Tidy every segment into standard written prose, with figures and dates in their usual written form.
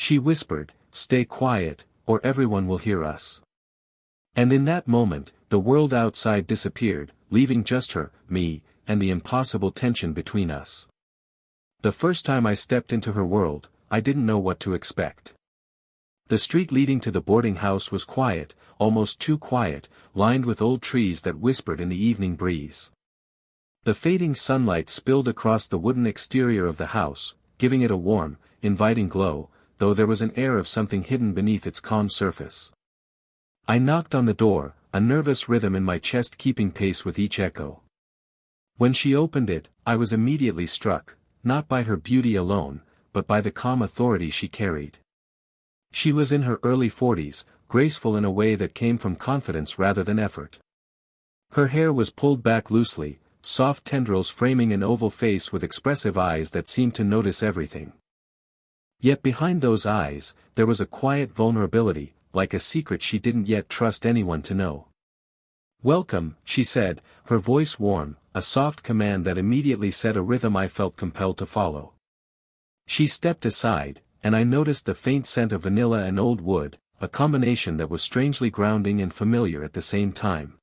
She whispered, "Stay quiet, or everyone will hear us." And in that moment, the world outside disappeared, leaving just her, me, and the impossible tension between us. The first time I stepped into her world, I didn't know what to expect. The street leading to the boarding house was quiet, almost too quiet, lined with old trees that whispered in the evening breeze. The fading sunlight spilled across the wooden exterior of the house, giving it a warm, inviting glow, though there was an air of something hidden beneath its calm surface. I knocked on the door, a nervous rhythm in my chest keeping pace with each echo. When she opened it, I was immediately struck, not by her beauty alone, but by the calm authority she carried. She was in her early 40s, graceful in a way that came from confidence rather than effort. Her hair was pulled back loosely, soft tendrils framing an oval face with expressive eyes that seemed to notice everything. Yet behind those eyes, there was a quiet vulnerability, like a secret she didn't yet trust anyone to know. "Welcome," she said, her voice warm, a soft command that immediately set a rhythm I felt compelled to follow. She stepped aside, and I noticed the faint scent of vanilla and old wood, a combination that was strangely grounding and familiar at the same time.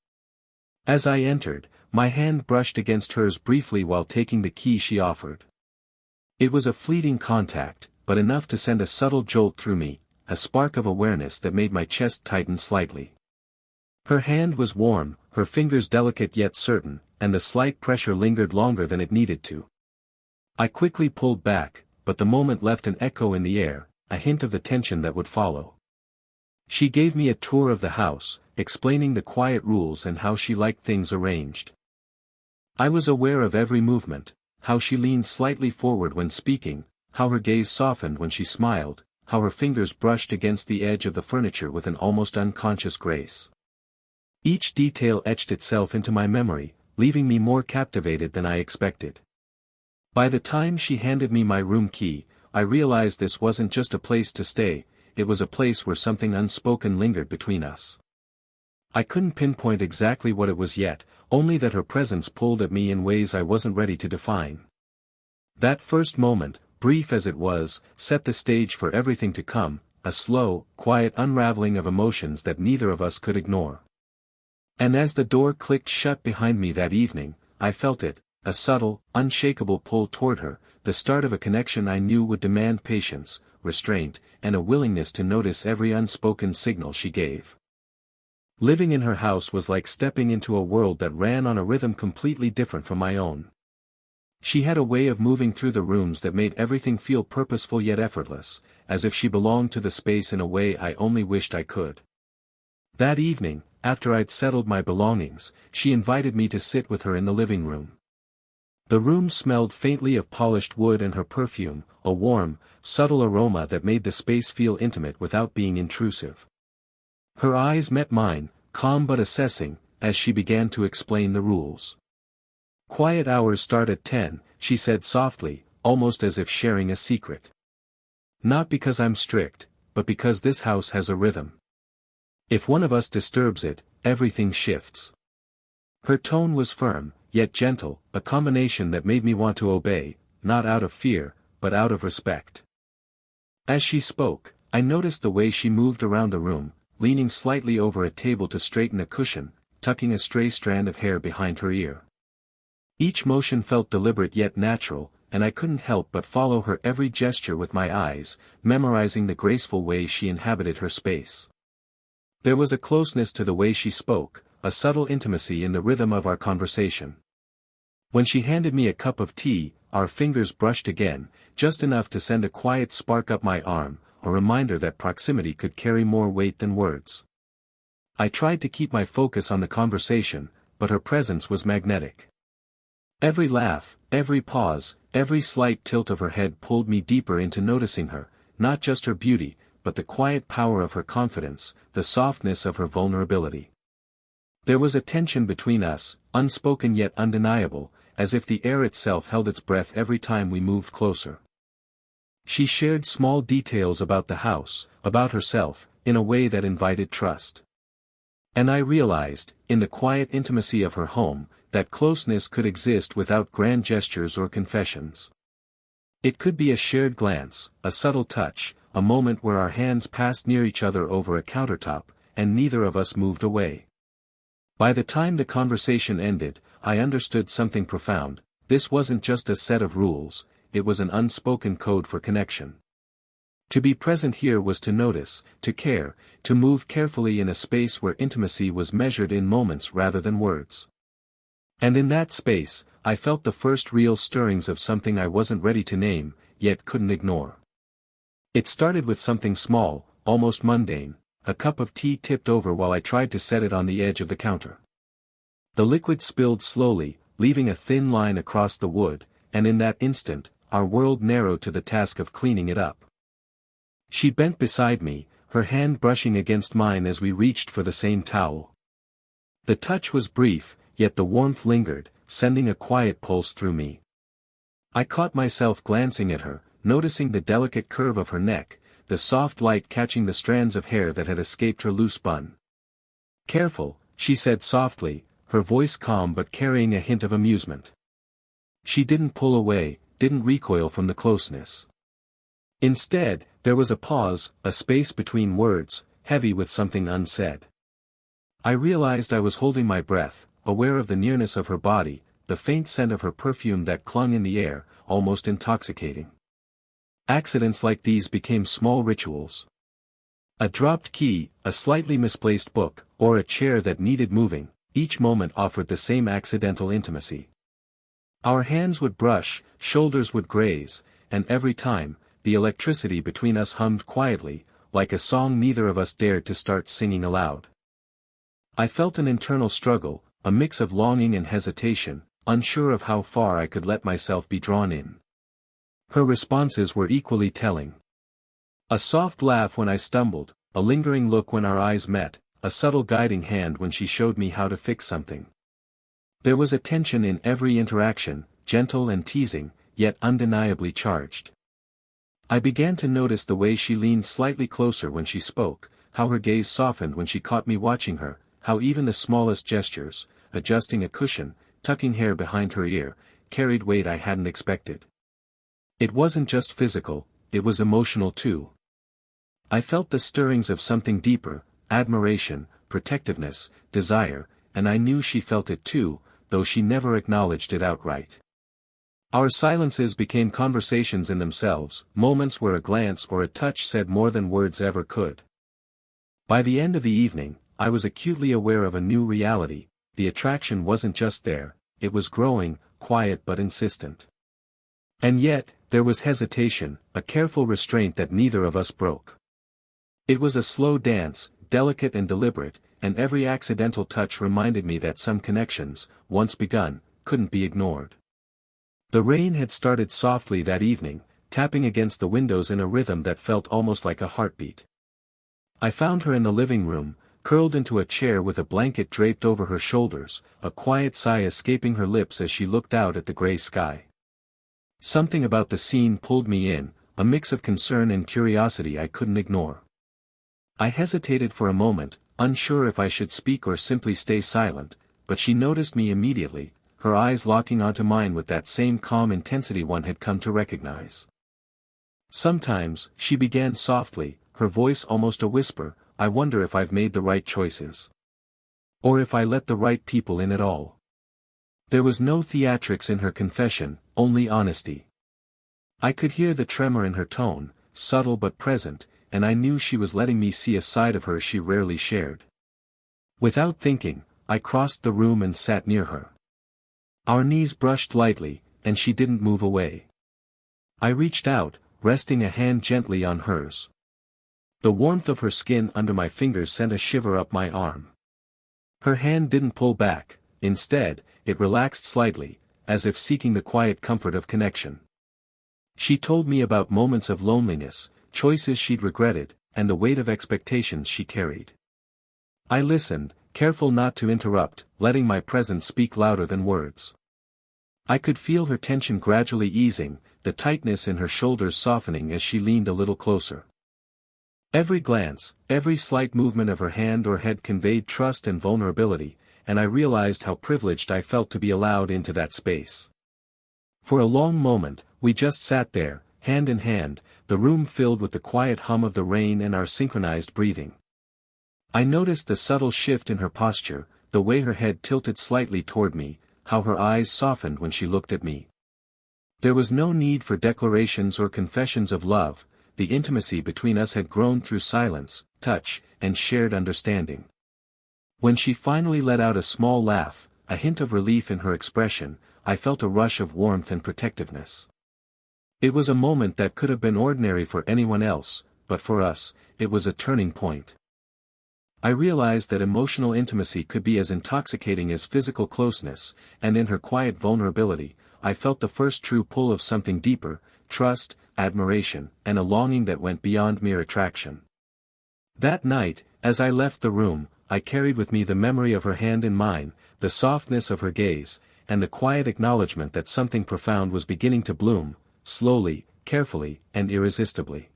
As I entered, my hand brushed against hers briefly while taking the key she offered. It was a fleeting contact, but enough to send a subtle jolt through me, a spark of awareness that made my chest tighten slightly. Her hand was warm, her fingers delicate yet certain, and the slight pressure lingered longer than it needed to. I quickly pulled back, but the moment left an echo in the air, a hint of the tension that would follow. She gave me a tour of the house, explaining the quiet rules and how she liked things arranged. I was aware of every movement, how she leaned slightly forward when speaking, how her gaze softened when she smiled, how her fingers brushed against the edge of the furniture with an almost unconscious grace. Each detail etched itself into my memory, leaving me more captivated than I expected. By the time she handed me my room key, I realized this wasn't just a place to stay, it was a place where something unspoken lingered between us. I couldn't pinpoint exactly what it was yet, only that her presence pulled at me in ways I wasn't ready to define. That first moment, brief as it was, set the stage for everything to come, a slow, quiet unraveling of emotions that neither of us could ignore. And as the door clicked shut behind me that evening, I felt it, a subtle, unshakable pull toward her, the start of a connection I knew would demand patience, restraint, and a willingness to notice every unspoken signal she gave. Living in her house was like stepping into a world that ran on a rhythm completely different from my own. She had a way of moving through the rooms that made everything feel purposeful yet effortless, as if she belonged to the space in a way I only wished I could. That evening, after I'd settled my belongings, she invited me to sit with her in the living room. The room smelled faintly of polished wood and her perfume, a warm, subtle aroma that made the space feel intimate without being intrusive. Her eyes met mine, calm but assessing, as she began to explain the rules. "Quiet hours start at 10, she said softly, almost as if sharing a secret. "Not because I'm strict, but because this house has a rhythm. If one of us disturbs it, everything shifts." Her tone was firm, yet gentle, a combination that made me want to obey, not out of fear, but out of respect. As she spoke, I noticed the way she moved around the room, leaning slightly over a table to straighten a cushion, tucking a stray strand of hair behind her ear. Each motion felt deliberate yet natural, and I couldn't help but follow her every gesture with my eyes, memorizing the graceful way she inhabited her space. There was a closeness to the way she spoke, a subtle intimacy in the rhythm of our conversation. When she handed me a cup of tea, our fingers brushed again, just enough to send a quiet spark up my arm, a reminder that proximity could carry more weight than words. I tried to keep my focus on the conversation, but her presence was magnetic. Every laugh, every pause, every slight tilt of her head pulled me deeper into noticing her, not just her beauty, but the quiet power of her confidence, the softness of her vulnerability. There was a tension between us, unspoken yet undeniable, as if the air itself held its breath every time we moved closer. She shared small details about the house, about herself, in a way that invited trust. And I realized, in the quiet intimacy of her home, that closeness could exist without grand gestures or confessions. It could be a shared glance, a subtle touch, a moment where our hands passed near each other over a countertop, and neither of us moved away. By the time the conversation ended, I understood something profound. This wasn't just a set of rules, it was an unspoken code for connection. To be present here was to notice, to care, to move carefully in a space where intimacy was measured in moments rather than words. And in that space, I felt the first real stirrings of something I wasn't ready to name, yet couldn't ignore. It started with something small, almost mundane, a cup of tea tipped over while I tried to set it on the edge of the counter. The liquid spilled slowly, leaving a thin line across the wood, and in that instant, our world narrowed to the task of cleaning it up. She bent beside me, her hand brushing against mine as we reached for the same towel. The touch was brief, yet the warmth lingered, sending a quiet pulse through me. I caught myself glancing at her, noticing the delicate curve of her neck, the soft light catching the strands of hair that had escaped her loose bun. "Careful," she said softly, her voice calm but carrying a hint of amusement. She didn't pull away, didn't recoil from the closeness. Instead, there was a pause, a space between words, heavy with something unsaid. I realized I was holding my breath, aware of the nearness of her body, the faint scent of her perfume that clung in the air, almost intoxicating. Accidents like these became small rituals. A dropped key, a slightly misplaced book, or a chair that needed moving, each moment offered the same accidental intimacy. Our hands would brush, shoulders would graze, and every time, the electricity between us hummed quietly, like a song neither of us dared to start singing aloud. I felt an internal struggle, a mix of longing and hesitation, unsure of how far I could let myself be drawn in. Her responses were equally telling. A soft laugh when I stumbled, a lingering look when our eyes met, a subtle guiding hand when she showed me how to fix something. There was a tension in every interaction, gentle and teasing, yet undeniably charged. I began to notice the way she leaned slightly closer when she spoke, how her gaze softened when she caught me watching her, how even the smallest gestures, adjusting a cushion, tucking hair behind her ear, carried weight I hadn't expected. It wasn't just physical, it was emotional too. I felt the stirrings of something deeper, admiration, protectiveness, desire, and I knew she felt it too, though she never acknowledged it outright. Our silences became conversations in themselves, moments where a glance or a touch said more than words ever could. By the end of the evening, I was acutely aware of a new reality. The attraction wasn't just there, it was growing, quiet but insistent. And yet, there was hesitation, a careful restraint that neither of us broke. It was a slow dance, delicate and deliberate, and every accidental touch reminded me that some connections, once begun, couldn't be ignored. The rain had started softly that evening, tapping against the windows in a rhythm that felt almost like a heartbeat. I found her in the living room, curled into a chair with a blanket draped over her shoulders, a quiet sigh escaping her lips as she looked out at the gray sky. Something about the scene pulled me in, a mix of concern and curiosity I couldn't ignore. I hesitated for a moment, unsure if I should speak or simply stay silent, but she noticed me immediately, her eyes locking onto mine with that same calm intensity one had come to recognize. "Sometimes," she began softly, her voice almost a whisper, "I wonder if I've made the right choices. Or if I let the right people in at all." There was no theatrics in her confession, only honesty. I could hear the tremor in her tone, subtle but present, and I knew she was letting me see a side of her she rarely shared. Without thinking, I crossed the room and sat near her. Our knees brushed lightly, and she didn't move away. I reached out, resting a hand gently on hers. The warmth of her skin under my fingers sent a shiver up my arm. Her hand didn't pull back, instead, it relaxed slightly, as if seeking the quiet comfort of connection. She told me about moments of loneliness, choices she'd regretted, and the weight of expectations she carried. I listened, careful not to interrupt, letting my presence speak louder than words. I could feel her tension gradually easing, the tightness in her shoulders softening as she leaned a little closer. Every glance, every slight movement of her hand or head conveyed trust and vulnerability, and I realized how privileged I felt to be allowed into that space. For a long moment, we just sat there, hand in hand, the room filled with the quiet hum of the rain and our synchronized breathing. I noticed the subtle shift in her posture, the way her head tilted slightly toward me, how her eyes softened when she looked at me. There was no need for declarations or confessions of love, the intimacy between us had grown through silence, touch, and shared understanding. When she finally let out a small laugh, a hint of relief in her expression, I felt a rush of warmth and protectiveness. It was a moment that could have been ordinary for anyone else, but for us, it was a turning point. I realized that emotional intimacy could be as intoxicating as physical closeness, and in her quiet vulnerability, I felt the first true pull of something deeper, trust, admiration, and a longing that went beyond mere attraction. That night, as I left the room, I carried with me the memory of her hand in mine, the softness of her gaze, and the quiet acknowledgement that something profound was beginning to bloom, slowly, carefully, and irresistibly.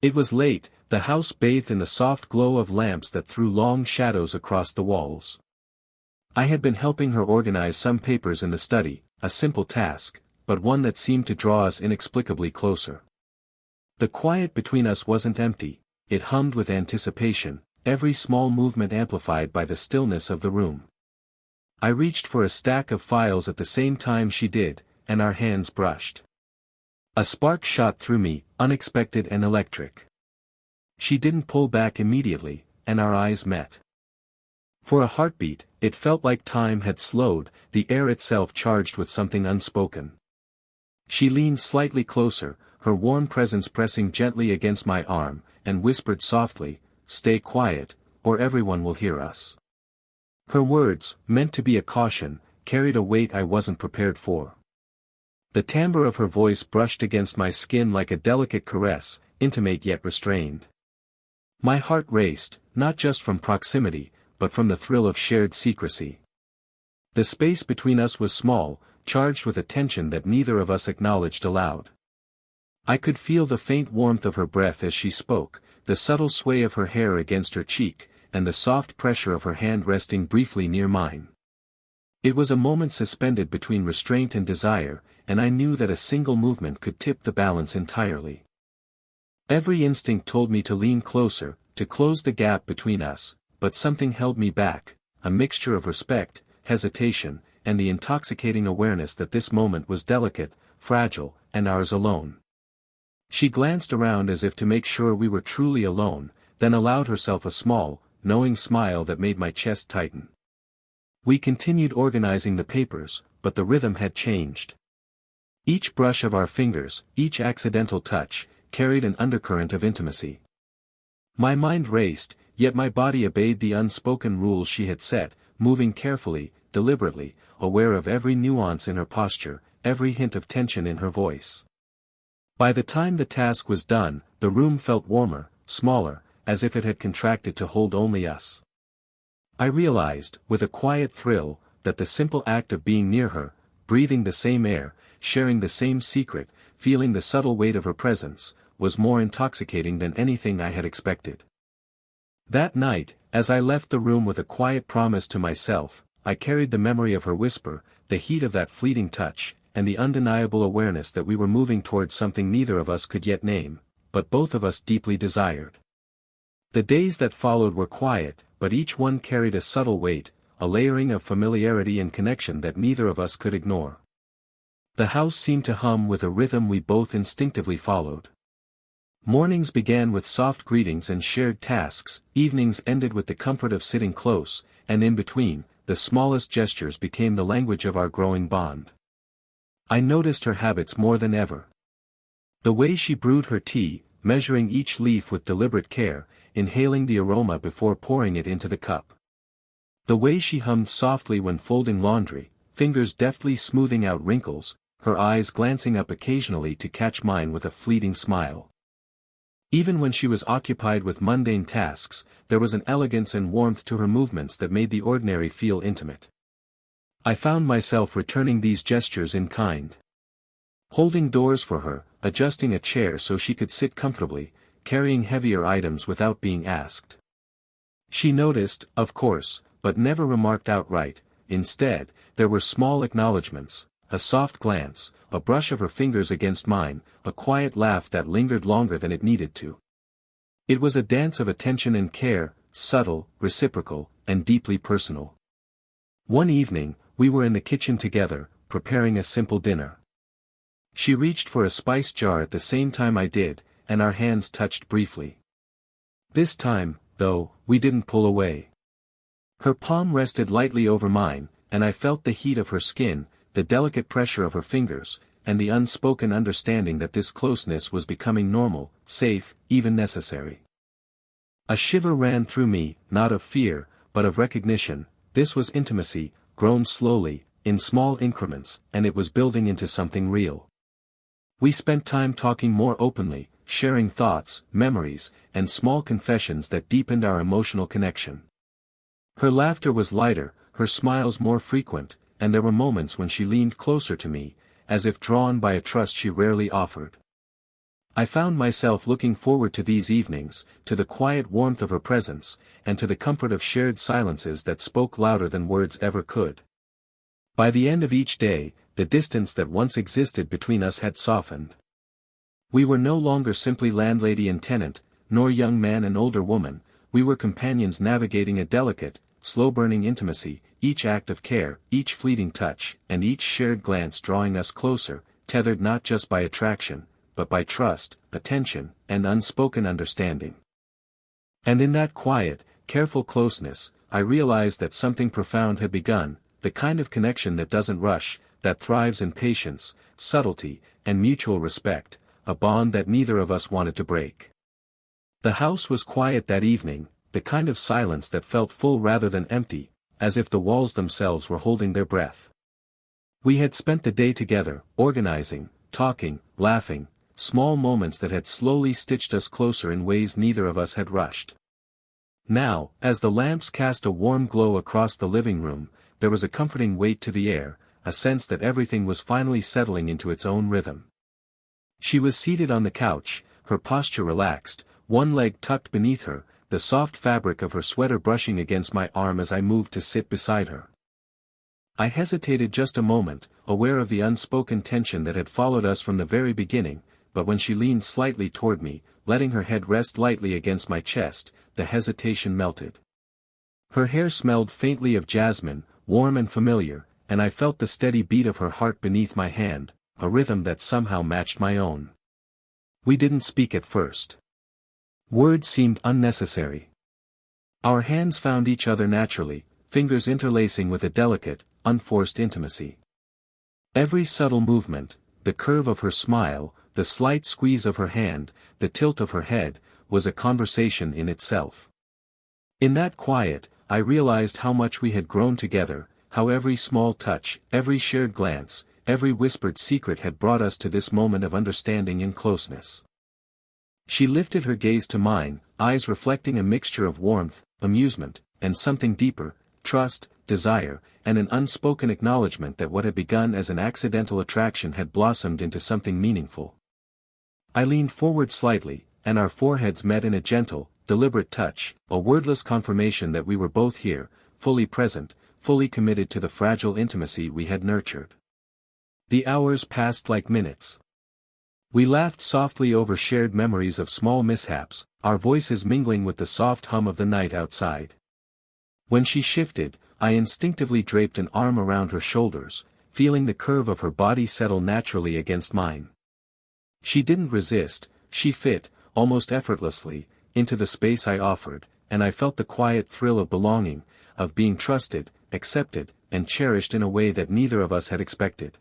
It was late, the house bathed in the soft glow of lamps that threw long shadows across the walls. I had been helping her organize some papers in the study, a simple task, but one that seemed to draw us inexplicably closer. The quiet between us wasn't empty, it hummed with anticipation, every small movement amplified by the stillness of the room. I reached for a stack of files at the same time she did, and our hands brushed. A spark shot through me, unexpected and electric. She didn't pull back immediately, and our eyes met. For a heartbeat, it felt like time had slowed, the air itself charged with something unspoken. She leaned slightly closer, her warm presence pressing gently against my arm, and whispered softly, "Stay quiet, or everyone will hear us." Her words, meant to be a caution, carried a weight I wasn't prepared for. The timbre of her voice brushed against my skin like a delicate caress, intimate yet restrained. My heart raced, not just from proximity, but from the thrill of shared secrecy. The space between us was small, charged with a tension that neither of us acknowledged aloud. I could feel the faint warmth of her breath as she spoke, the subtle sway of her hair against her cheek, and the soft pressure of her hand resting briefly near mine. It was a moment suspended between restraint and desire, and I knew that a single movement could tip the balance entirely. Every instinct told me to lean closer, to close the gap between us, but something held me back, a mixture of respect, hesitation, and the intoxicating awareness that this moment was delicate, fragile, and ours alone. She glanced around as if to make sure we were truly alone, then allowed herself a small, knowing smile that made my chest tighten. We continued organizing the papers, but the rhythm had changed. Each brush of our fingers, each accidental touch, carried an undercurrent of intimacy. My mind raced, yet my body obeyed the unspoken rules she had set, moving carefully, deliberately, aware of every nuance in her posture, every hint of tension in her voice. By the time the task was done, the room felt warmer, smaller, as if it had contracted to hold only us. I realized, with a quiet thrill, that the simple act of being near her, breathing the same air, sharing the same secret, feeling the subtle weight of her presence, was more intoxicating than anything I had expected. That night, as I left the room with a quiet promise to myself, I carried the memory of her whisper, the heat of that fleeting touch, and the undeniable awareness that we were moving towards something neither of us could yet name, but both of us deeply desired. The days that followed were quiet, but each one carried a subtle weight, a layering of familiarity and connection that neither of us could ignore. The house seemed to hum with a rhythm we both instinctively followed. Mornings began with soft greetings and shared tasks, evenings ended with the comfort of sitting close, and in between, the smallest gestures became the language of our growing bond. I noticed her habits more than ever. The way she brewed her tea, measuring each leaf with deliberate care, inhaling the aroma before pouring it into the cup. The way she hummed softly when folding laundry, fingers deftly smoothing out wrinkles, her eyes glancing up occasionally to catch mine with a fleeting smile. Even when she was occupied with mundane tasks, there was an elegance and warmth to her movements that made the ordinary feel intimate. I found myself returning these gestures in kind. Holding doors for her, adjusting a chair so she could sit comfortably, carrying heavier items without being asked. She noticed, of course, but never remarked outright. Instead, there were small acknowledgments, a soft glance, a brush of her fingers against mine, a quiet laugh that lingered longer than it needed to. It was a dance of attention and care, subtle, reciprocal, and deeply personal. One evening, we were in the kitchen together, preparing a simple dinner. She reached for a spice jar at the same time I did, and our hands touched briefly. This time, though, we didn't pull away. Her palm rested lightly over mine, and I felt the heat of her skin, the delicate pressure of her fingers, and the unspoken understanding that this closeness was becoming normal, safe, even necessary. A shiver ran through me, not of fear, but of recognition. This was intimacy, grown slowly, in small increments, and it was building into something real. We spent time talking more openly, sharing thoughts, memories, and small confessions that deepened our emotional connection. Her laughter was lighter, her smiles more frequent, and there were moments when she leaned closer to me, as if drawn by a trust she rarely offered. I found myself looking forward to these evenings, to the quiet warmth of her presence, and to the comfort of shared silences that spoke louder than words ever could. By the end of each day, the distance that once existed between us had softened. We were no longer simply landlady and tenant, nor young man and older woman. We were companions navigating a delicate, slow-burning intimacy, each act of care, each fleeting touch, and each shared glance drawing us closer, tethered not just by attraction, but by trust, attention, and unspoken understanding. And in that quiet, careful closeness, I realized that something profound had begun, the kind of connection that doesn't rush, that thrives in patience, subtlety, and mutual respect, a bond that neither of us wanted to break. The house was quiet that evening, the kind of silence that felt full rather than empty, as if the walls themselves were holding their breath. We had spent the day together, organizing, talking, laughing, small moments that had slowly stitched us closer in ways neither of us had rushed. Now, as the lamps cast a warm glow across the living room, there was a comforting weight to the air, a sense that everything was finally settling into its own rhythm. She was seated on the couch, her posture relaxed, one leg tucked beneath her, the soft fabric of her sweater brushing against my arm as I moved to sit beside her. I hesitated just a moment, aware of the unspoken tension that had followed us from the very beginning, but when she leaned slightly toward me, letting her head rest lightly against my chest, the hesitation melted. Her hair smelled faintly of jasmine, warm and familiar, and I felt the steady beat of her heart beneath my hand, a rhythm that somehow matched my own. We didn't speak at first. Words seemed unnecessary. Our hands found each other naturally, fingers interlacing with a delicate, unforced intimacy. Every subtle movement, the curve of her smile, the slight squeeze of her hand, the tilt of her head, was a conversation in itself. In that quiet, I realized how much we had grown together, how every small touch, every shared glance, every whispered secret had brought us to this moment of understanding and closeness. She lifted her gaze to mine, eyes reflecting a mixture of warmth, amusement, and something deeper, trust, desire, and an unspoken acknowledgement that what had begun as an accidental attraction had blossomed into something meaningful. I leaned forward slightly, and our foreheads met in a gentle, deliberate touch, a wordless confirmation that we were both here, fully present, fully committed to the fragile intimacy we had nurtured. The hours passed like minutes. We laughed softly over shared memories of small mishaps, our voices mingling with the soft hum of the night outside. When she shifted, I instinctively draped an arm around her shoulders, feeling the curve of her body settle naturally against mine. She didn't resist, she fit, almost effortlessly, into the space I offered, and I felt the quiet thrill of belonging, of being trusted, accepted, and cherished in a way that neither of us had expected.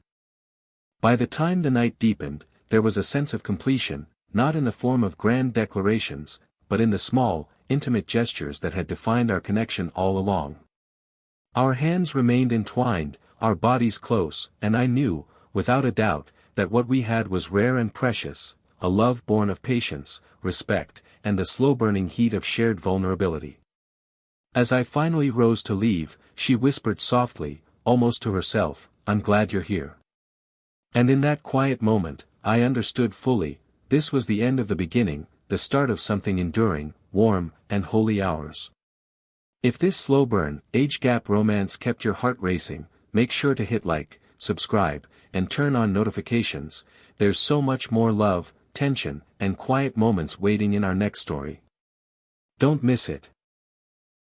By the time the night deepened, there was a sense of completion, not in the form of grand declarations, but in the small, intimate gestures that had defined our connection all along. Our hands remained entwined, our bodies close, and I knew, without a doubt, that what we had was rare and precious, a love born of patience, respect, and the slow-burning heat of shared vulnerability. As I finally rose to leave, she whispered softly, almost to herself, "I'm glad you're here." And in that quiet moment, I understood fully, this was the end of the beginning, the start of something enduring, warm, and wholly ours. If this slow burn, age gap romance kept your heart racing, make sure to hit like, subscribe, and turn on notifications, there's so much more love, tension, and quiet moments waiting in our next story. Don't miss it.